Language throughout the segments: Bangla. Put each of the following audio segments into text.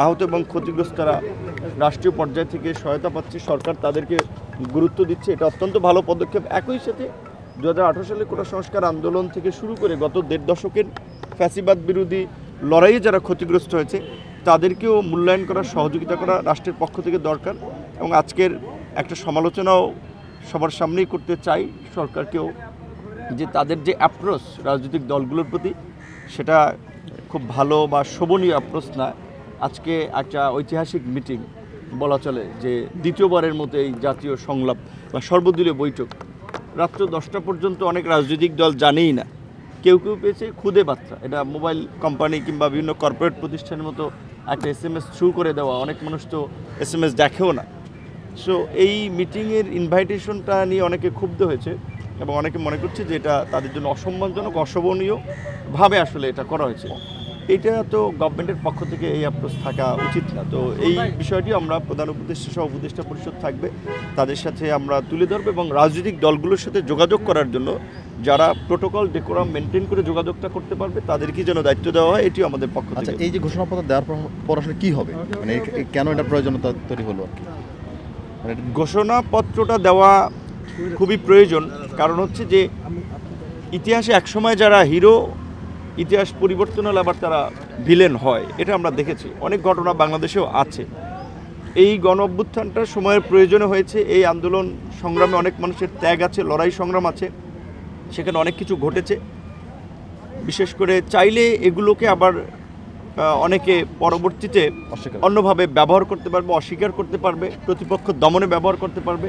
আহত এবং ক্ষতিগ্রস্তরা রাষ্ট্রীয় পর্যায় থেকে সহায়তা পাচ্ছে, সরকার তাদেরকে গুরুত্ব দিচ্ছে, এটা অত্যন্ত ভালো পদক্ষেপ। একই সাথে 2018 সালে কোটা সংস্কার আন্দোলন থেকে শুরু করে গত 1.5 দশকের ফ্যাসিবাদ বিরোধী লড়াইয়ে যারা ক্ষতিগ্রস্ত হয়েছে তাদেরকেও মূল্যায়ন করা, সহযোগিতা করা রাষ্ট্রের পক্ষ থেকে দরকার। এবং আজকের একটা সমালোচনাও সবার সামনেই করতে চাই সরকারকেও, যে তাদের যে অ্যাপ্রোচ রাজনৈতিক দলগুলোর প্রতি সেটা খুব ভালো বা শোভনীয় অ্যাপ্রোচ না। আজকে একটা ঐতিহাসিক মিটিং বলা চলে, যে দ্বিতীয়বারের মতো এই জাতীয় সংলাপ বা সর্বদলীয় বৈঠক রাত্র 10টা পর্যন্ত অনেক রাজনৈতিক দল জানেই না, কেউ কেউ পেয়েছে খুদে বার্তা, এটা মোবাইল কোম্পানি কিংবা বিভিন্ন কর্পোরেট প্রতিষ্ঠানের মতো একটা SMS থ্রু করে দেওয়া, অনেক মানুষ তো SMS দেখেও না। সো এই মিটিংয়ের ইনভাইটেশনটা নিয়ে অনেকে ক্ষুব্ধ হয়েছে এবং অনেকে মনে করছে যে এটা তাদের জন্য অসম্মানজনক, অশোভনীয়ভাবে আসলে এটা করা হয়েছে। এইটা তো গভর্নমেন্টের পক্ষ থেকে এই অ্যাপ্রোচ থাকা উচিত না। তো এই বিষয়টি আমরা প্রধান উপদেষ্টা সহ উপদেষ্টা পরিষদ থাকবে, তাদের সাথে আমরা তুলে ধরবো এবং রাজনৈতিক দলগুলোর সাথে যোগাযোগ করার জন্য যারা প্রোটোকল ডেকোরাম মেনটেন করে যোগাযোগটা করতে পারবে তাদেরকে যেন দায়িত্ব দেওয়া হয়, এটিও আমাদের পক্ষ থেকে। এই যে ঘোষণাপত্র দেওয়ার পর আসলে কী হবে, মানে কেন এটা প্রয়োজনীয়তা তৈরি হলো আর কি? ঘোষণাপত্রটা দেওয়া খুবই প্রয়োজন, কারণ হচ্ছে যে ইতিহাসে একসময় যারা হিরো, ইতিহাস পরিবর্তন হলে আবার তারা ভিলেন হয়, এটা আমরা দেখেছি। অনেক ঘটনা বাংলাদেশেও আছে। এই গণ অভ্যুত্থানটা সময়ের প্রয়োজনে হয়েছে। এই আন্দোলন সংগ্রামে অনেক মানুষের ত্যাগ আছে, লড়াই সংগ্রাম আছে, সেখানে অনেক কিছু ঘটেছে। বিশেষ করে চাইলে এগুলোকে আবার অনেকে পরবর্তীতে অন্যভাবে ব্যবহার করতে পারবে, অস্বীকার করতে পারবে, প্রতিপক্ষ দমনে ব্যবহার করতে পারবে।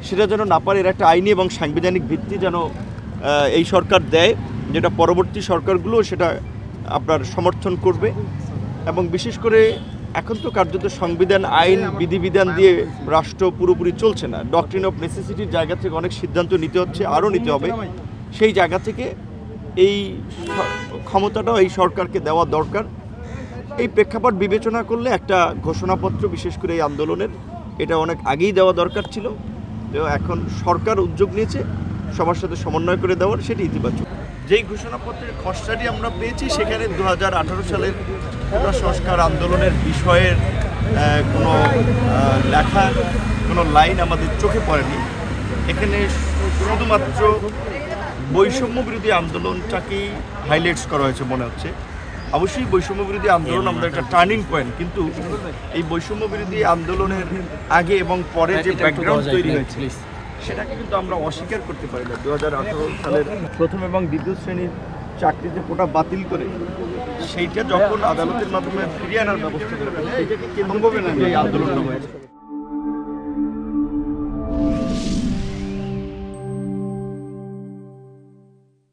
সেটা যেন না পারে, এর একটা আইনি এবং সাংবিধানিক ভিত্তি যেন এই সরকার দেয়, যেটা পরবর্তী সরকারগুলো সেটা আপনার সমর্থন করবে। এবং বিশেষ করে এখন তো কার্যত সংবিধান, আইন, বিধিবিধান দিয়ে রাষ্ট্র পুরোপুরি চলছে না। ডক্ট্রিন অফ নেসেসিটির জায়গা থেকে অনেক সিদ্ধান্ত নিতে হচ্ছে, আরও নিতে হবে। সেই জায়গা থেকে এই ক্ষমতাটাও এই সরকারকে দেওয়া দরকার। এই প্রেক্ষাপট বিবেচনা করলে একটা ঘোষণাপত্র, বিশেষ করে এই আন্দোলনের, এটা অনেক আগেই দেওয়া দরকার ছিল। এখন সরকার উদ্যোগ নিয়েছে সবার সাথে সমন্বয় করে দেওয়ার, সেটি ইতিবাচক। যেই ঘোষণাপত্রের খসড়াটি আমরা পেয়েছি সেখানে 2018 সালের কোটা সংস্কার আন্দোলনের বিষয়ের কোনো লেখা, কোনো লাইন আমাদের চোখে পড়েনি। এখানে শুধুমাত্র বৈষম্য বিরোধী আন্দোলনটাকেই হাইলাইটস করা হয়েছে মনে হচ্ছে। অবশ্যই বৈষম্য বিরোধী আন্দোলন আমাদের একটা টার্নিং পয়েন্ট, কিন্তু এই বৈষম্য বিরোধী আন্দোলনের আগে এবং পরে যে ব্যাকগ্রাউন্ড তৈরি হয়েছে সেটাকে কিন্তু আমরা অস্বীকার করতে পারি না। 2018 সালের প্রথম এবং দ্বিতীয় শ্রেণীর চাকরিতে কোটা বাতিল করে সেইটা যখন আদালতের মাধ্যমে ফিরিয়ে আনার ব্যবস্থা করে, সেইটাকে কেন্দ্র করে এই আন্দোলনটা হয়েছে।